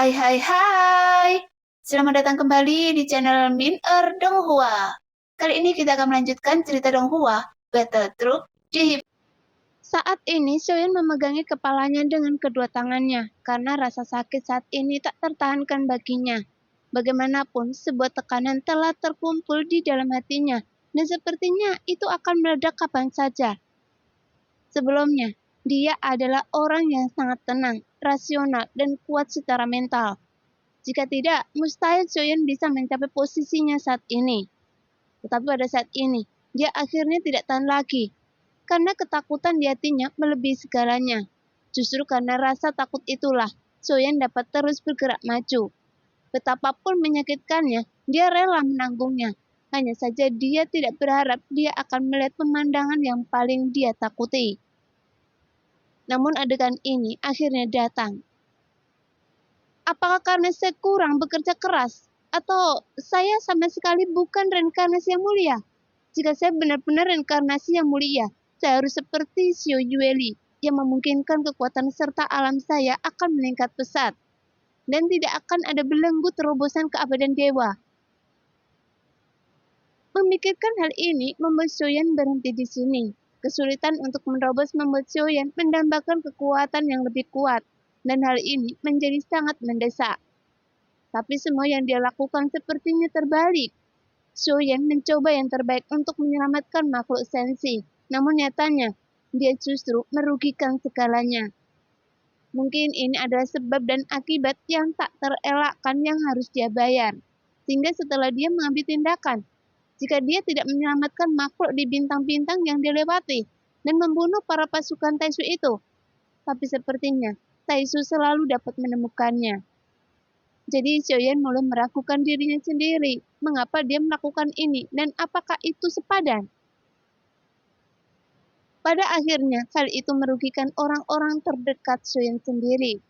Hai hai hai, selamat datang kembali di channel Min Donghua. Kali ini kita akan melanjutkan cerita Donghua, Battle Troop di Saat ini Soyeon memegangi kepalanya dengan kedua tangannya karena rasa sakit saat ini tak tertahankan baginya. Bagaimanapun sebuah tekanan telah terkumpul di dalam hatinya dan sepertinya itu akan meledak kapan saja. Sebelumnya, dia adalah orang yang sangat tenang, rasional, dan kuat secara mental. Jika tidak, mustahil Soyeon bisa mencapai posisinya saat ini. Tetapi pada saat ini, dia akhirnya tidak tahan lagi. Karena ketakutan di hatinya melebihi segalanya. Justru karena rasa takut itulah, Soyeon dapat terus bergerak maju. Betapapun menyakitkannya, dia rela menanggungnya. Hanya saja dia tidak berharap dia akan melihat pemandangan yang paling dia takuti. Namun adegan ini akhirnya datang. Apakah karena saya kurang bekerja keras? Atau saya sama sekali bukan reinkarnasi yang mulia? Jika saya benar-benar reinkarnasi yang mulia, saya harus seperti Xiao Yueli yang memungkinkan kekuatan serta alam saya akan meningkat pesat. Dan tidak akan ada belenggu terobosan keabadian dewa. Memikirkan hal ini membuat Soyeon berhenti di sini. Kesulitan untuk menerobos membuat Soyeon mendambakan kekuatan yang lebih kuat. Dan hal ini menjadi sangat mendesak. Tapi semua yang dia lakukan sepertinya terbalik. Soyeon mencoba yang terbaik untuk menyelamatkan makhluk sensi. Namun nyatanya, dia justru merugikan segalanya. Mungkin ini adalah sebab dan akibat yang tak terelakkan yang harus dia bayar. Sehingga setelah dia mengambil tindakan, jika dia tidak menyelamatkan makhluk di bintang-bintang yang dilewati dan membunuh para pasukan Taisu itu, tapi sepertinya Taisu selalu dapat menemukannya. Jadi Soyeon mulai meragukan dirinya sendiri, mengapa dia melakukan ini dan apakah itu sepadan? Pada akhirnya, hal itu merugikan orang-orang terdekat Soyeon sendiri.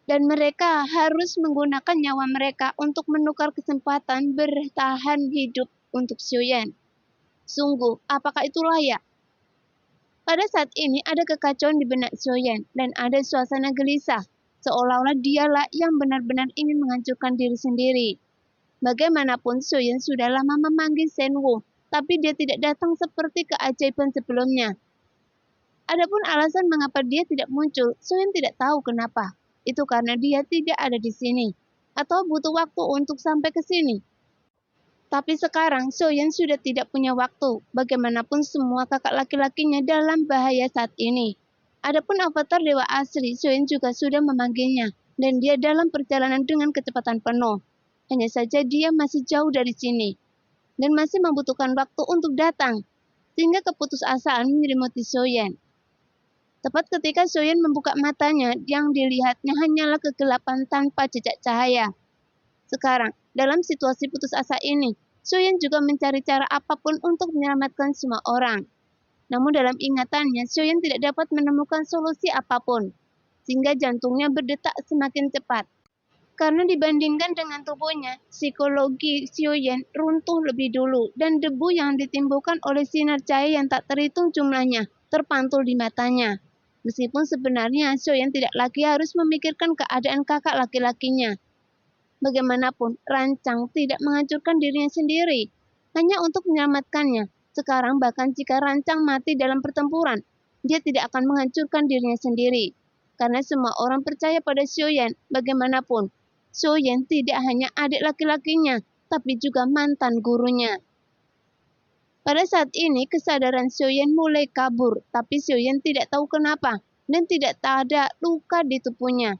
Dan mereka harus menggunakan nyawa mereka untuk menukar kesempatan bertahan hidup untuk Soyeon. Sungguh, apakah itu layak? Pada saat ini ada kekacauan di benak Soyeon dan ada suasana gelisah, seolah-olah dialah yang benar-benar ingin menghancurkan diri sendiri. Bagaimanapun Soyeon sudah lama memanggil Senwoo, tapi dia tidak datang seperti keajaiban sebelumnya. Adapun alasan mengapa dia tidak muncul, Soyeon tidak tahu kenapa. Itu karena dia tidak ada di sini, atau butuh waktu untuk sampai ke sini. Tapi sekarang Soyeon sudah tidak punya waktu, bagaimanapun semua kakak laki-lakinya dalam bahaya saat ini. Adapun avatar Dewa Asri, Soyeon juga sudah memanggilnya, dan dia dalam perjalanan dengan kecepatan penuh. Hanya saja dia masih jauh dari sini, dan masih membutuhkan waktu untuk datang, sehingga keputusasaan menyelimuti Soyeon. Tepat ketika Soyeon membuka matanya, yang dilihatnya hanyalah kegelapan tanpa jejak cahaya. Sekarang, dalam situasi putus asa ini, Soyeon juga mencari cara apapun untuk menyelamatkan semua orang. Namun dalam ingatannya, Soyeon tidak dapat menemukan solusi apapun, sehingga jantungnya berdetak semakin cepat. Karena dibandingkan dengan tubuhnya, psikologi Soyeon runtuh lebih dulu, dan debu yang ditimbulkan oleh sinar cahaya yang tak terhitung jumlahnya terpantul di matanya. Meskipun sebenarnya Soyeon tidak lagi harus memikirkan keadaan kakak laki-lakinya. Bagaimanapun, Rancang tidak menghancurkan dirinya sendiri, hanya untuk menyelamatkannya. Sekarang bahkan jika Rancang mati dalam pertempuran, dia tidak akan menghancurkan dirinya sendiri. Karena semua orang percaya pada Soyeon, bagaimanapun. Soyeon tidak hanya adik laki-lakinya, tapi juga mantan gurunya. Pada saat ini, kesadaran Soyeon mulai kabur, tapi Soyeon tidak tahu kenapa, dan tidak ada luka di tubuhnya.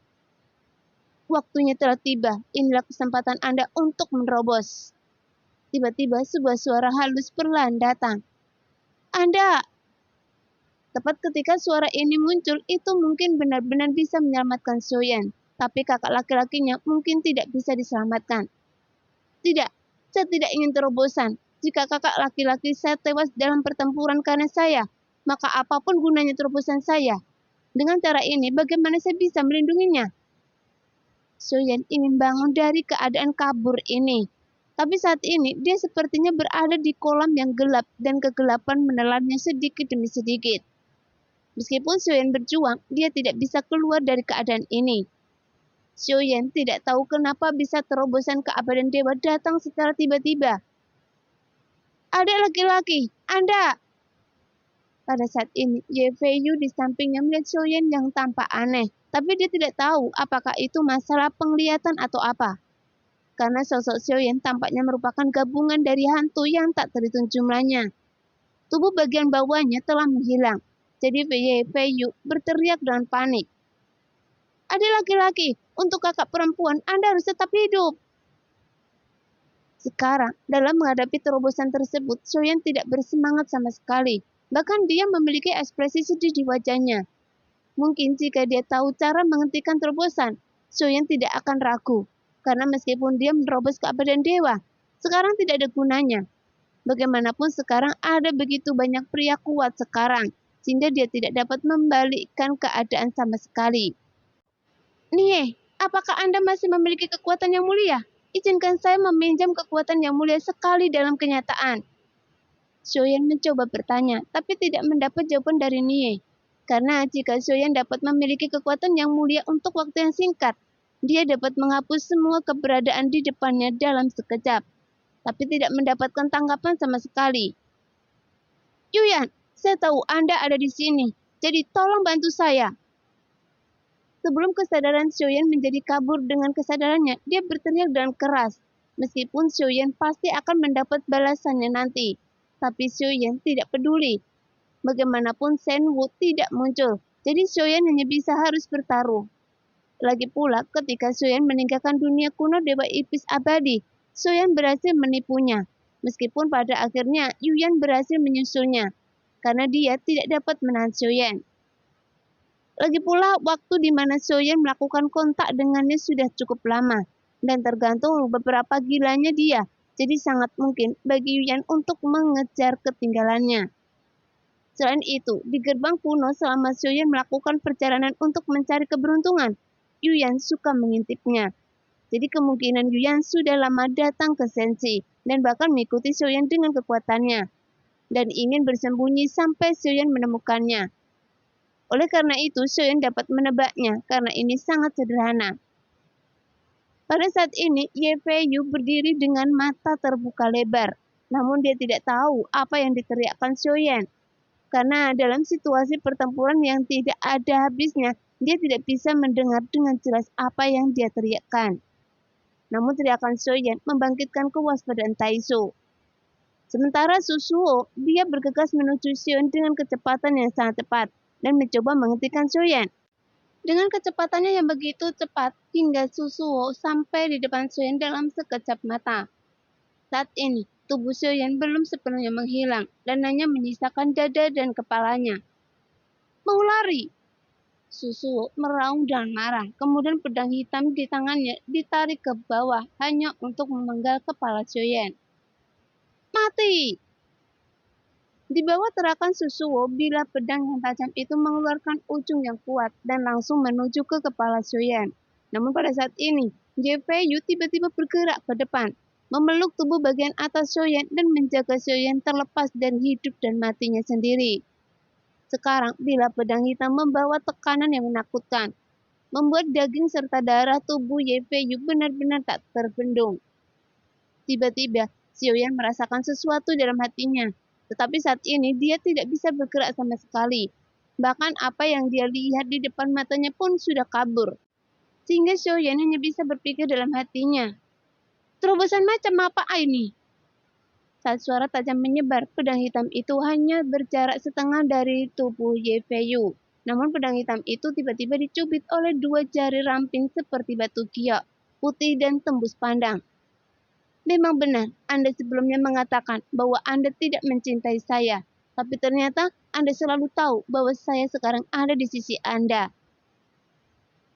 Waktunya telah tiba, inilah kesempatan Anda untuk menerobos. Tiba-tiba sebuah suara halus perlahan datang. Anda! Tepat ketika suara ini muncul, itu mungkin benar-benar bisa menyelamatkan Soyeon, tapi kakak laki-lakinya mungkin tidak bisa diselamatkan. Tidak, saya tidak ingin terobosan. Jika kakak laki-laki saya tewas dalam pertempuran karena saya, maka apapun gunanya terobosan saya. Dengan cara ini, bagaimana saya bisa melindunginya? Soyeon ingin bangun dari keadaan kabur ini. Tapi saat ini, dia sepertinya berada di kolam yang gelap dan kegelapan menelannya sedikit demi sedikit. Meskipun Soyeon berjuang, dia tidak bisa keluar dari keadaan ini. Xiaoyan tidak tahu kenapa bisa terobosan keabadian dewa datang secara tiba-tiba. Ada laki-laki, Anda! Pada saat ini, Ye Feiyu di sampingnya melihat Xiaoyan yang tampak aneh, tapi dia tidak tahu apakah itu masalah penglihatan atau apa. Karena sosok Xiaoyan tampaknya merupakan gabungan dari hantu yang tak terhitung jumlahnya. Tubuh bagian bawahnya telah menghilang, jadi Ye Feiyu berteriak dengan panik. Ada laki-laki, untuk kakak perempuan Anda harus tetap hidup. Sekarang, dalam menghadapi terobosan tersebut, Xiaoyan tidak bersemangat sama sekali. Bahkan dia memiliki ekspresi sedih di wajahnya. Mungkin jika dia tahu cara menghentikan terobosan, Xiaoyan tidak akan ragu. Karena meskipun dia menerobos keabadian dewa, sekarang tidak ada gunanya. Bagaimanapun sekarang ada begitu banyak pria kuat sekarang, sehingga dia tidak dapat membalikkan keadaan sama sekali. Nie, apakah Anda masih memiliki kekuatan yang mulia? Izinkan saya meminjam kekuatan yang mulia sekali dalam kenyataan. Xiaoyan mencoba bertanya, tapi tidak mendapat jawaban dari Nie. Karena jika Xiaoyan dapat memiliki kekuatan yang mulia untuk waktu yang singkat, dia dapat menghapus semua keberadaan di depannya dalam sekejap, tapi tidak mendapatkan tanggapan sama sekali. Yuyan, saya tahu Anda ada di sini, jadi tolong bantu saya. Sebelum kesadaran Xiaoyan menjadi kabur dengan kesadarannya, dia berteriak dengan keras. Meskipun Xiaoyan pasti akan mendapat balasannya nanti. Tapi Xiaoyan tidak peduli. Bagaimanapun Shen Wu tidak muncul, jadi Xiaoyan hanya bisa harus bertaruh. Lagi pula, ketika Xiaoyan meninggalkan dunia kuno Dewa Iblis Abadi, Xiaoyan berhasil menipunya. Meskipun pada akhirnya Yuyan berhasil menyusulnya, karena dia tidak dapat menahan Xiaoyan. Lagi pula, waktu di mana Xiaoyan melakukan kontak dengannya sudah cukup lama, dan tergantung beberapa gilanya dia. Jadi sangat mungkin bagi Yuyan untuk mengejar ketinggalannya. Selain itu, di gerbang kuno selama Xiaoyan melakukan perjalanan untuk mencari keberuntungan, Yuyan suka mengintipnya. Jadi kemungkinan Yuyan sudah lama datang ke Senshi dan bahkan mengikuti Xiaoyan dengan kekuatannya, dan ingin bersembunyi sampai Xiaoyan menemukannya. Oleh karena itu, Xiaoyan dapat menebaknya karena ini sangat sederhana. Pada saat ini, Ye Feiyu berdiri dengan mata terbuka lebar. Namun dia tidak tahu apa yang diteriakkan Xiaoyan. Karena dalam situasi pertempuran yang tidak ada habisnya, dia tidak bisa mendengar dengan jelas apa yang dia teriakkan. Namun teriakan Xiaoyan membangkitkan kewaspadaan Taisu. Sementara Susuo, dia bergegas menuju Xiaoyan dengan kecepatan yang sangat cepat dan mencoba menghentikan Xiaoyan. Dengan kecepatannya yang begitu cepat hingga Susuo sampai di depan Xiaoyan dalam sekejap mata. Saat ini, tubuh Xiaoyan belum sepenuhnya menghilang dan hanya menyisakan dada dan kepalanya. Mau lari! Susuo meraung dan marah, kemudian pedang hitam di tangannya ditarik ke bawah hanya untuk memenggal kepala Xiaoyan. Mati! Di bawah terakan Susuo, bila pedang yang tajam itu mengeluarkan ujung yang kuat dan langsung menuju ke kepala Xiaoyan. Namun pada saat ini, Ye Feiyu tiba-tiba bergerak ke depan, memeluk tubuh bagian atas Xiaoyan dan menjaga Xiaoyan terlepas dari hidup dan matinya sendiri. Sekarang, bila pedang hitam membawa tekanan yang menakutkan, membuat daging serta darah tubuh Ye Feiyu benar-benar tak terbendung. Tiba-tiba, Xiaoyan merasakan sesuatu dalam hatinya. Tetapi saat ini dia tidak bisa bergerak sama sekali. Bahkan apa yang dia lihat di depan matanya pun sudah kabur. Sehingga Xiaoyan hanya bisa berpikir dalam hatinya. Terobosan macam apa ini? Saat suara tajam menyebar, pedang hitam itu hanya berjarak setengah dari tubuh Ye Feiyu. Namun pedang hitam itu tiba-tiba dicubit oleh dua jari ramping seperti batu giok, putih dan tembus pandang. Memang benar, Anda sebelumnya mengatakan bahwa Anda tidak mencintai saya. Tapi ternyata Anda selalu tahu bahwa saya sekarang ada di sisi Anda.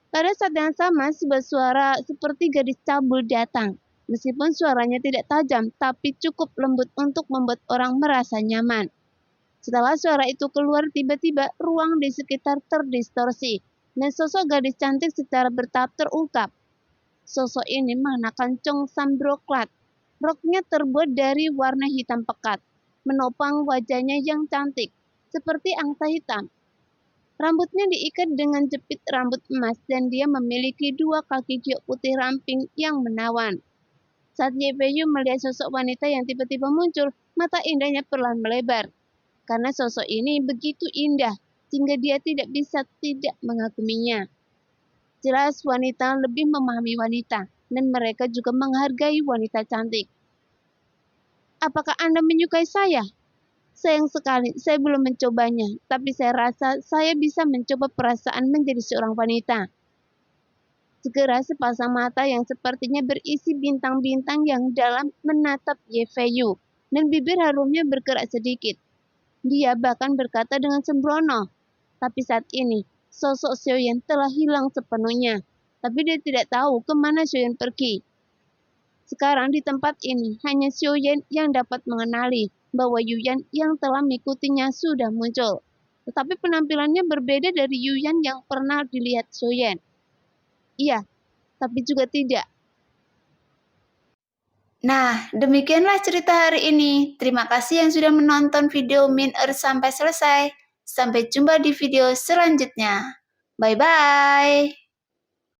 Pada saat yang sama, sebuah suara seperti gadis cabul datang. Meskipun suaranya tidak tajam, tapi cukup lembut untuk membuat orang merasa nyaman. Setelah suara itu keluar, tiba-tiba ruang di sekitar terdistorsi. Dan sosok gadis cantik secara bertahap terungkap. Sosok ini mengenakan congsam broklat. Roknya terbuat dari warna hitam pekat, menopang wajahnya yang cantik, seperti angsa hitam. Rambutnya diikat dengan jepit rambut emas dan dia memiliki 2 kaki giok putih ramping yang menawan. Saat Ye Feiyu melihat sosok wanita yang tiba-tiba muncul, mata indahnya perlahan melebar. Karena sosok ini begitu indah, sehingga dia tidak bisa tidak mengaguminya. Jelas wanita lebih memahami wanita, dan mereka juga menghargai wanita cantik. Apakah Anda menyukai saya? Sayang sekali, saya belum mencobanya, tapi saya rasa saya bisa mencoba perasaan menjadi seorang wanita. Segera sepasang mata yang sepertinya berisi bintang-bintang yang dalam menatap Ye Feiyu, dan bibir harumnya bergerak sedikit. Dia bahkan berkata dengan sembrono, tapi saat ini, sosok Xiaoyan telah hilang sepenuhnya, tapi dia tidak tahu kemana Xiaoyan pergi. Sekarang di tempat ini, hanya Xiaoyan yang dapat mengenali bahwa Yuyan yang telah mengikutinya sudah muncul. Tetapi penampilannya berbeda dari Yuyan yang pernah dilihat Xiaoyan. Iya, tapi juga tidak. Nah, demikianlah cerita hari ini. Terima kasih yang sudah menonton video Min Earth sampai selesai. Sampai jumpa di video selanjutnya. Bye-bye.